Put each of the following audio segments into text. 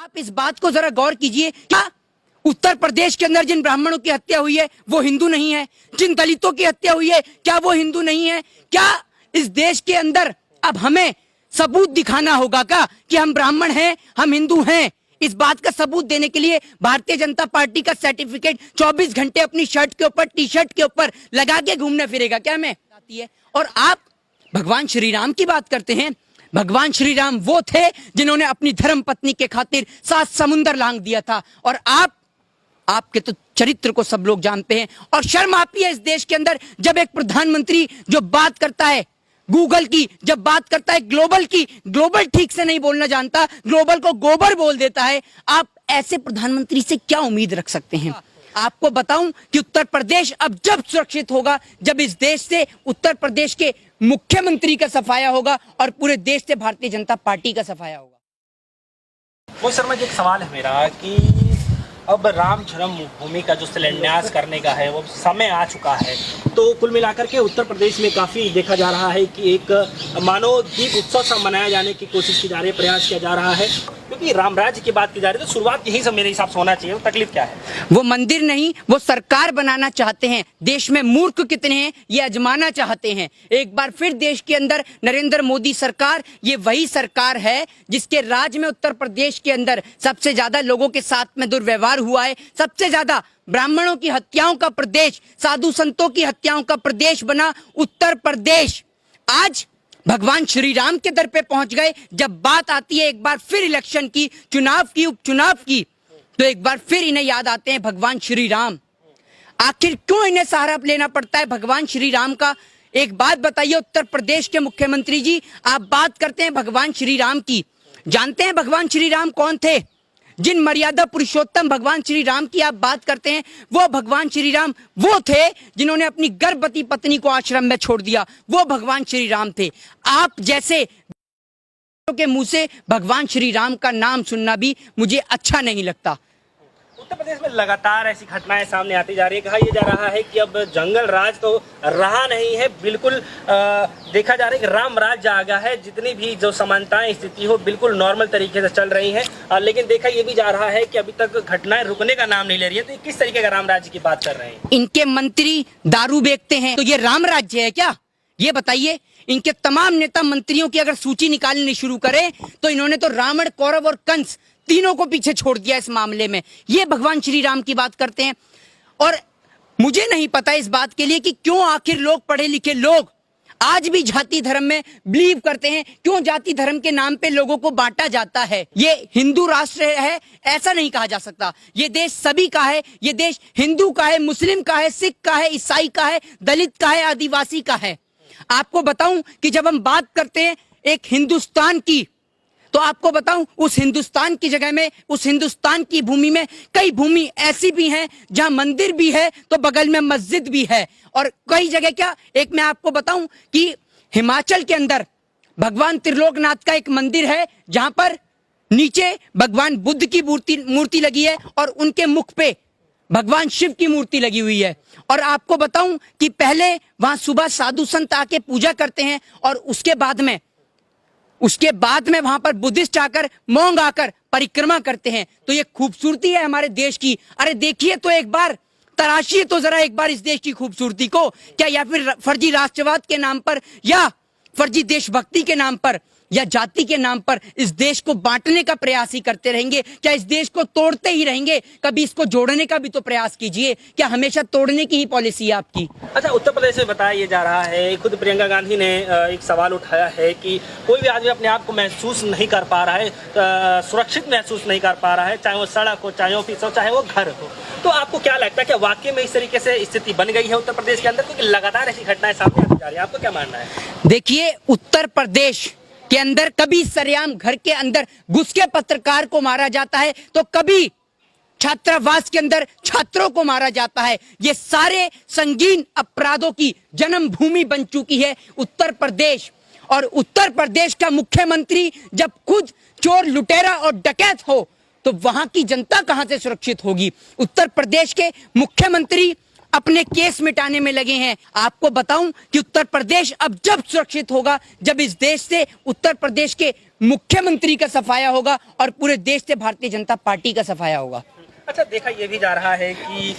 आप इस बात को जरा गौर कीजिए, क्या उत्तर प्रदेश के अंदर जिन ब्राह्मणों की हत्या हुई है वो हिंदू नहीं है? जिन दलितों की हत्या हुई है क्या वो हिंदू नहीं है? क्या इस देश के अंदर अब हमें सबूत दिखाना होगा क्या कि हम ब्राह्मण हैं, हम हिंदू हैं? इस बात का सबूत देने के लिए भारतीय जनता पार्टी का सर्टिफिकेट 24 घंटे अपनी शर्ट के ऊपर, टी शर्ट के ऊपर लगा के घूमने फिरेगा क्या? हमें आती है। और आप भगवान श्री राम की बात करते हैं। भगवान श्री राम वो थे जिन्होंने अपनी धर्म पत्नी के खातिर 7 समुंदर लांघ दिया था। और आपके तो चरित्र को सब लोग जानते हैं। और शर्म आती है इस देश के अंदर जब एक प्रधानमंत्री जो बात करता है गूगल की, जब बात करता है ग्लोबल की, ग्लोबल ठीक से नहीं बोलना जानता, ग्लोबल को गोबर बोल देता है। आप ऐसे प्रधानमंत्री से क्या उम्मीद रख सकते हैं? आपको बताऊं कि उत्तर प्रदेश अब जब सुरक्षित होगा जब इस देश से उत्तर प्रदेश के मुख्यमंत्री का सफाया होगा और पूरे देश से भारतीय जनता पार्टी का सफाया होगा। वो शर्मा जी, एक सवाल है मेरा कि अब राम जन्मभूमि का जो शिलान्यास करने का है वो समय आ चुका है, तो कुल मिलाकर के उत्तर प्रदेश में काफ़ी देखा जा रहा है कि एक मानो दीप उत्सव सा मनाया जाने की कोशिश की जा रही है, प्रयास किया जा रहा है, क्योंकि राम राज्य की बात की जा रही है तो शुरुआत यही सब मेरे हिसाब से होना चाहिए। तो तकलीफ क्या है? वो मंदिर नहीं, वो सरकार बनाना चाहते हैं। देश में मूर्ख कितने हैं ये आजमाना चाहते हैं। एक बार फिर देश के अंदर नरेंद्र मोदी सरकार, ये वही सरकार है जिसके राज में उत्तर प्रदेश के अंदर सबसे ज्यादा लोगों के साथ में दुर्व्यवहार हुआ है, सबसे ज्यादा ब्राह्मणों की हत्याओं का प्रदेश, साधु संतों की हत्याओं का प्रदेश बना उत्तर प्रदेश। आज भगवान श्री राम के दर पे पहुंच गए। जब बात आती है एक बार फिर इलेक्शन की, चुनाव की, उपचुनाव की, तो एक बार फिर इन्हें याद आते हैं भगवान श्री राम। आखिर क्यों इन्हें सहारा लेना पड़ता है भगवान श्री राम का? एक बात बताइए उत्तर प्रदेश के मुख्यमंत्री जी, आप बात करते हैं भगवान श्री राम की, जानते हैं भगवान श्री राम कौन थे? जिन मर्यादा पुरुषोत्तम भगवान श्री राम की आप बात करते हैं, वो भगवान श्री राम वो थे जिन्होंने अपनी गर्भवती पत्नी को आश्रम में छोड़ दिया, वो भगवान श्री राम थे। आप जैसे के मुंह से भगवान श्री राम का नाम सुनना भी मुझे अच्छा नहीं लगता। उत्तर प्रदेश में लगातार ऐसी घटनाएं सामने आती जा रही है। कहा यह जा रहा है कि अब जंगल राज तो रहा नहीं है, बिल्कुल देखा जा रहा है कि राम राज्य आ गया है। जितनी भी जो समानताएं स्थिति हो बिल्कुल नॉर्मल तरीके से चल रही है, लेकिन देखा यह भी जा रहा है कि अभी तक घटनाएं रुकने का नाम नहीं ले रही है। तो किस तरीके का राम राज्य की बात कर रहे हैं? इनके मंत्री दारू बेचते हैं तो ये राम राज्य है क्या? ये बताइए। इनके तमाम नेता मंत्रियों की अगर सूची निकालनी शुरू करें तो इन्होंने तो रावण, कौरव और कंस तीनों को पीछे छोड़ दिया इस मामले में। ये भगवान श्री राम की बात करते हैं। और मुझे नहीं पता इस बात के लिए कि क्यों आखिर लोग, पढ़े लिखे लोग आज भी जाति धर्म में बिलीव करते हैं। क्यों जाति धर्म के नाम पे लोगों को बांटा जाता है? ये हिंदू राष्ट्र है ऐसा नहीं कहा जा सकता। ये देश सभी का है। ये देश हिंदू का है, मुस्लिम का है, सिख का है, ईसाई का है, दलित का है, आदिवासी का है। आपको बताऊं कि जब हम बात करते हैं एक हिंदुस्तान की, तो आपको बताऊं उस हिंदुस्तान की जगह में, उस हिंदुस्तान की भूमि में कई भूमि ऐसी भी हैं जहां मंदिर भी है तो बगल में मस्जिद भी है। और कई जगह क्या, एक मैं आपको बताऊं कि हिमाचल के अंदर भगवान त्रिलोकनाथ का एक मंदिर है जहां पर नीचे भगवान बुद्ध की मूर्ति लगी है और उनके मुख पे भगवान शिव की मूर्ति लगी हुई है। और आपको बताऊं कि पहले वहां सुबह साधु संत आके पूजा करते हैं और उसके बाद में वहां पर बुद्धिस्ट आकर, मोंग आकर परिक्रमा करते हैं। तो ये खूबसूरती है हमारे देश की। अरे देखिए तो एक बार, तराशिए तो जरा एक बार इस देश की खूबसूरती को। क्या या फिर फर्जी राष्ट्रवाद के नाम पर या फर्जी देशभक्ति के नाम पर या जाति के नाम पर इस देश को बांटने का प्रयास ही करते रहेंगे? क्या इस देश को तोड़ते ही रहेंगे? कभी इसको जोड़ने का भी तो प्रयास कीजिए। क्या हमेशा तोड़ने की ही पॉलिसी है आपकी? अच्छा, उत्तर प्रदेश में बताया जा रहा है, खुद प्रियंका गांधी ने एक सवाल उठाया है कि कोई भी आदमी अपने आप को महसूस नहीं कर पा रहा है, सुरक्षित महसूस नहीं कर पा रहा है, चाहे वो सड़क हो, चाहे ऑफिस हो, चाहे वो घर हो। तो आपको क्या लगता है कि वाकई में इस तरीके से स्थिति बन गई है उत्तर प्रदेश के अंदर, क्योंकि लगातार ऐसी घटनाएं सामने आती जा रही है? आपको क्या मानना है? देखिए, उत्तर प्रदेश के अंदर कभी सरेआम घर के अंदर घुस के पत्रकार को मारा जाता है तो कभी छात्रावास के अंदर छात्रों को मारा जाता है। ये सारे संगीन अपराधों की जन्मभूमि बन चुकी है उत्तर प्रदेश। और उत्तर प्रदेश का मुख्यमंत्री जब खुद चोर, लुटेरा और डकैत हो तो वहां की जनता कहां से सुरक्षित होगी? उत्तर प्रदेश के मुख्यमंत्री अपने केस मिटाने में लगे हैं। आपको बताऊं कि उत्तर प्रदेश अब जब सुरक्षित होगा जब इस देश से उत्तर प्रदेश के मुख्यमंत्री का सफाया होगा और पूरे देश से भारतीय जनता पार्टी का सफाया होगा। अच्छा, देखा ये भी जा रहा है कि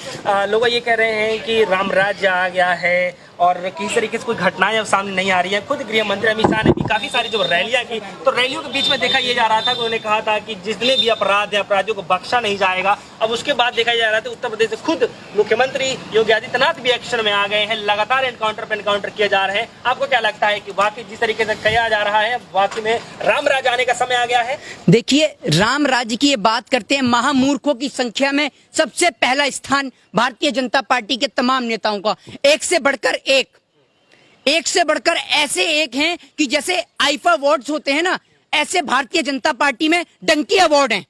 लोग ये कह रहे हैं कि राम राज्य आ गया है और किसी तरीके से कोई घटनाएं अब सामने नहीं आ रही है। खुद गृह मंत्री अमित शाह ने भी काफी सारी जो रैलियां की, तो रैलियों के बीच में देखा ये जा रहा था कि उन्होंने कहा था कि जितने भी अपराध है अपराधियों को बख्शा नहीं जाएगा। अब उसके बाद देखा जा रहा था उत्तर प्रदेश से खुद मुख्यमंत्री योगी आदित्यनाथ भी एक्शन में आ गए हैं, लगातार एनकाउंटर पे एनकाउंटर किए जा रहे हैं। आपको क्या लगता है कि वाकई जिस तरीके से कहा जा रहा है वाकई में राम राज्य आने का समय आ गया है? देखिए, राम राज्य की ये बात करते हैं, महामूर्खों की संख्या में सबसे पहला स्थान भारतीय जनता पार्टी के तमाम नेताओं का, एक से बढ़कर ऐसे एक हैं कि जैसे आईफा अवार्ड्स होते हैं ना, ऐसे भारतीय जनता पार्टी में डंकी अवार्ड हैं।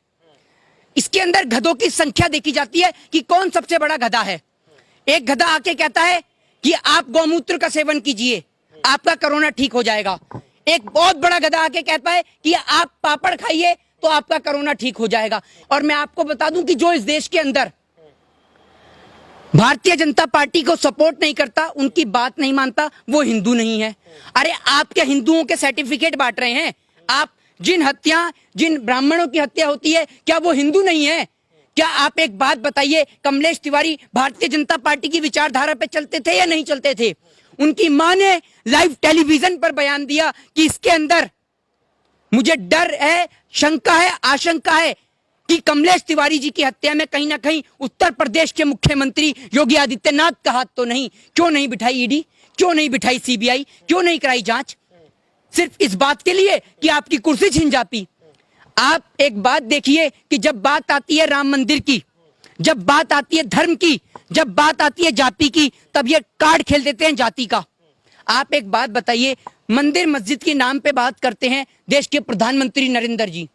इसके अंदर गधों की संख्या देखी जाती है कि कौन सबसे बड़ा गधा है। एक गधा आके कहता है कि आप गौमूत्र का सेवन कीजिए, आपका कोरोना ठीक हो जाएगा। एक बहुत बड़ा गधा आके कहता है कि आप पापड़ खाइए तो आपका कोरोना ठीक हो जाएगा। और मैं आपको बता दूं कि जो इस देश के अंदर भारतीय जनता पार्टी को सपोर्ट नहीं करता, उनकी बात नहीं मानता, वो हिंदू नहीं है। अरे आप क्या हिंदुओं के सर्टिफिकेट बांट रहे हैं? आप जिन ब्राह्मणों की हत्या होती है, क्या वो हिंदू नहीं है? क्या आप एक बात बताइए, कमलेश तिवारी भारतीय जनता पार्टी की विचारधारा पे चलते थे या नहीं चलते थे? उनकी मां ने लाइव टेलीविजन पर बयान दिया कि इसके अंदर मुझे डर है, शंका है, आशंका है कि कमलेश तिवारी जी की हत्या में कहीं ना कहीं उत्तर प्रदेश के मुख्यमंत्री योगी आदित्यनाथ का हाथ तो नहीं। क्यों नहीं बिठाई ईडी, क्यों नहीं बिठाई सीबीआई, क्यों नहीं कराई जांच? सिर्फ इस बात के लिए कि आपकी कुर्सी छिन जाती। आप एक बात देखिए कि जब बात आती है राम मंदिर की, जब बात आती है धर्म की, जब बात आती है जाति की, तब ये कार्ड खेल देते हैं जाति का। आप एक बात बताइए, मंदिर मस्जिद के नाम पे बात करते हैं देश के प्रधानमंत्री नरेंद्र जी,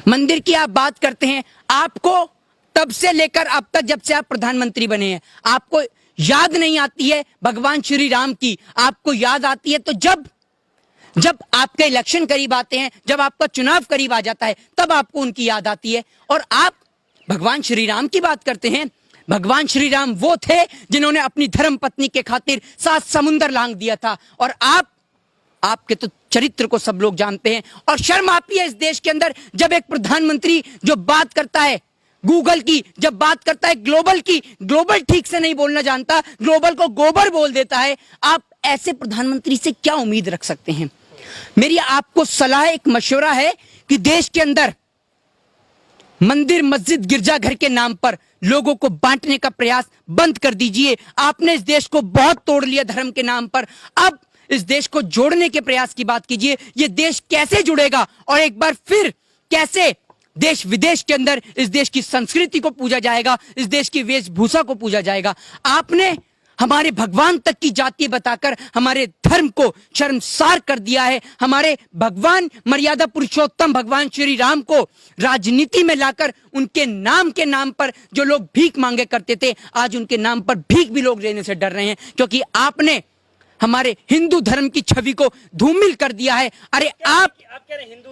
मंदिर की आप बात करते हैं। आपको तब से लेकर अब तक जब से आप प्रधानमंत्री बने हैं, आपको याद नहीं आती है भगवान श्री राम की? आपको याद आती है तो जब आपके इलेक्शन करीब आते हैं, जब आपका चुनाव करीब आ जाता है, तब आपको उनकी याद आती है। और आप भगवान श्री राम की बात करते हैं। भगवान श्री राम वो थे जिन्होंने अपनी धर्म पत्नी के खातिर 7 समुंदर लांघ दिया था। और आपके तो चरित्र को सब लोग जानते हैं। और शर्म आती है इस देश के अंदर जब एक प्रधानमंत्री जो बात करता है गूगल की, जब बात करता है ग्लोबल की, ग्लोबल ठीक से नहीं बोलना जानता, ग्लोबल को गोबर बोल देता है। आप ऐसे प्रधानमंत्री से क्या उम्मीद रख सकते हैं? मेरी आपको सलाह, एक मशवरा है कि देश के अंदर मंदिर मस्जिद गिरजाघर के नाम पर लोगों को बांटने का प्रयास बंद कर दीजिए। आपने इस देश को बहुत तोड़ लिया धर्म के नाम पर। अब इस देश को जोड़ने के प्रयास की बात कीजिए। ये देश कैसे जुड़ेगा और एक बार फिर कैसे देश विदेश के अंदर इस देश की संस्कृति को पूजा जाएगा, इस देश की वेशभूषा को पूजा जाएगा। आपने हमारे भगवान तक की जाति बताकर हमारे धर्म को शर्मसार कर दिया है। हमारे भगवान मर्यादा पुरुषोत्तम भगवान श्री राम को राजनीति में लाकर उनके नाम के नाम पर जो लोग भीख मांगे करते थे, आज उनके नाम पर भीख भी लोग लेने से डर रहे हैं, क्योंकि आपने हमारे हिंदू धर्म की छवि को धूमिल कर दिया है। अरे आप कह रहे हिंदू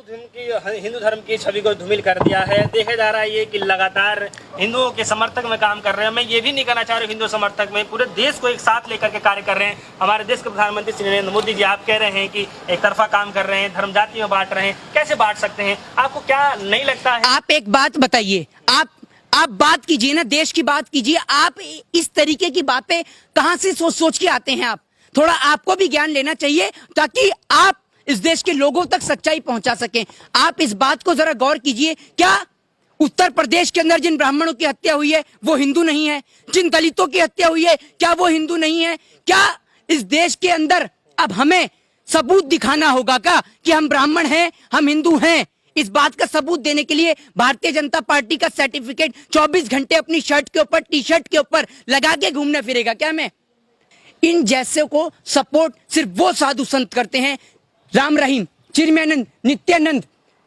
धर्म की छवि को धूमिल कर दिया है। देखा जा रहा है ये कि लगातार हिंदुओं के समर्थक में काम कर रहे हैं। मैं ये भी नहीं कहना चाह रहा हिंदू समर्थक में, पूरे देश को एक साथ लेकर के कार्य कर रहे हैं। हमारे देश के प्रधानमंत्री श्री नरेंद्र मोदी जी, आप कह रहे हैं कि एक तरफा काम कर रहे हैं, धर्म जाति में बांट रहे हैं। कैसे बांट सकते हैं? आपको क्या नहीं लगता है? आप एक बात बताइए, आप बात कीजिए ना, देश की बात कीजिए। आप इस तरीके की बातें कहां से सोच के आते हैं? आप थोड़ा, आपको भी ज्ञान लेना चाहिए ताकि आप इस देश के लोगों तक सच्चाई पहुंचा सकें। आप इस बात को जरा गौर कीजिए, क्या उत्तर प्रदेश के अंदर जिन ब्राह्मणों की हत्या हुई है वो हिंदू नहीं है? जिन दलितों की हत्या हुई है क्या वो हिंदू नहीं है? क्या इस देश के अंदर अब हमें सबूत दिखाना होगा क्या कि हम ब्राह्मण हैं, हम हिंदू हैं? इस बात का सबूत देने के लिए भारतीय जनता पार्टी का सर्टिफिकेट 24 घंटे अपनी शर्ट के ऊपर, टी शर्ट के ऊपर लगा के घूमने फिरेगा क्या मैं? इन जैसे को सपोर्ट सिर्फ वो साधु संत करते हैं, राम रहीम, चिन्मयानंद, नित्यानंद,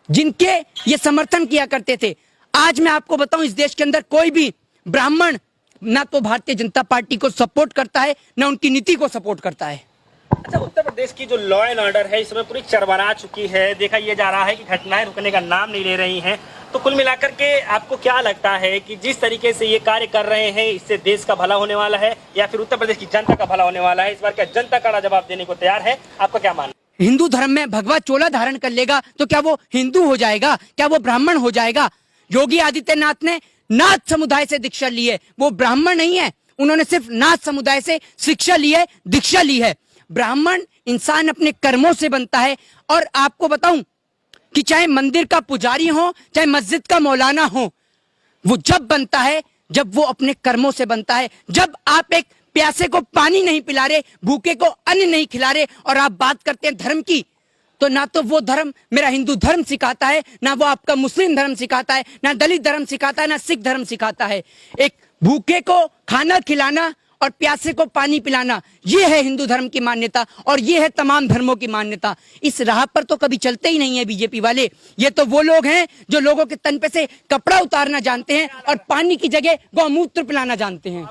जिनके ये समर्थन किया करते थे। आज मैं आपको बताऊं, इस देश के अंदर कोई भी ब्राह्मण ना तो भारतीय जनता पार्टी को सपोर्ट करता है, ना उनकी नीति को सपोर्ट करता है। अच्छा, उत्तर प्रदेश की जो लॉ एंड ऑर्डर है इसमें पूरी चरमरा चुकी है। देखा ये जा रहा है कि घटनाएं रुकने का नाम नहीं ले रही हैं। तो कुल मिलाकर के आपको क्या लगता है कि जिस तरीके से ये कार्य कर रहे हैं, इससे देश का भला होने वाला है या फिर उत्तर प्रदेश की जनता का भला होने वाला है? इस बार क्या जनता कड़ा जवाब देने को तैयार है? आपका क्या मानना है? हिंदू धर्म में भगवा चोला धारण कर लेगा तो क्या वो हिंदू हो जाएगा, क्या वो ब्राह्मण हो जाएगा? योगी आदित्यनाथ ने नाथ समुदाय से दीक्षा ली है, वो ब्राह्मण नहीं है, उन्होंने सिर्फ नाथ समुदाय से शिक्षा ली है, दीक्षा ली है। ब्राह्मण इंसान अपने कर्मों से बनता है। और आपको बताऊं कि चाहे मंदिर का पुजारी हो, चाहे मस्जिद का मौलाना हो, वो जब बनता है जब वो अपने कर्मों से बनता है। जब आप एक प्यासे को पानी नहीं पिला रहे, भूखे को अन्न नहीं खिला रहे और आप बात करते हैं धर्म की, तो ना तो वो धर्म मेरा हिंदू धर्म सिखाता है, ना वो आपका मुस्लिम धर्म सिखाता है, ना दलित धर्म सिखाता है, ना सिख धर्म सिखाता है। एक भूखे को खाना खिलाना और प्यासे को पानी पिलाना, ये है हिंदू धर्म की मान्यता और ये है तमाम धर्मों की मान्यता। इस राह पर तो कभी चलते ही नहीं है बीजेपी वाले। ये तो वो लोग हैं जो लोगों के तन पे से कपड़ा उतारना जानते हैं और पानी की जगह गौमूत्र पिलाना जानते हैं।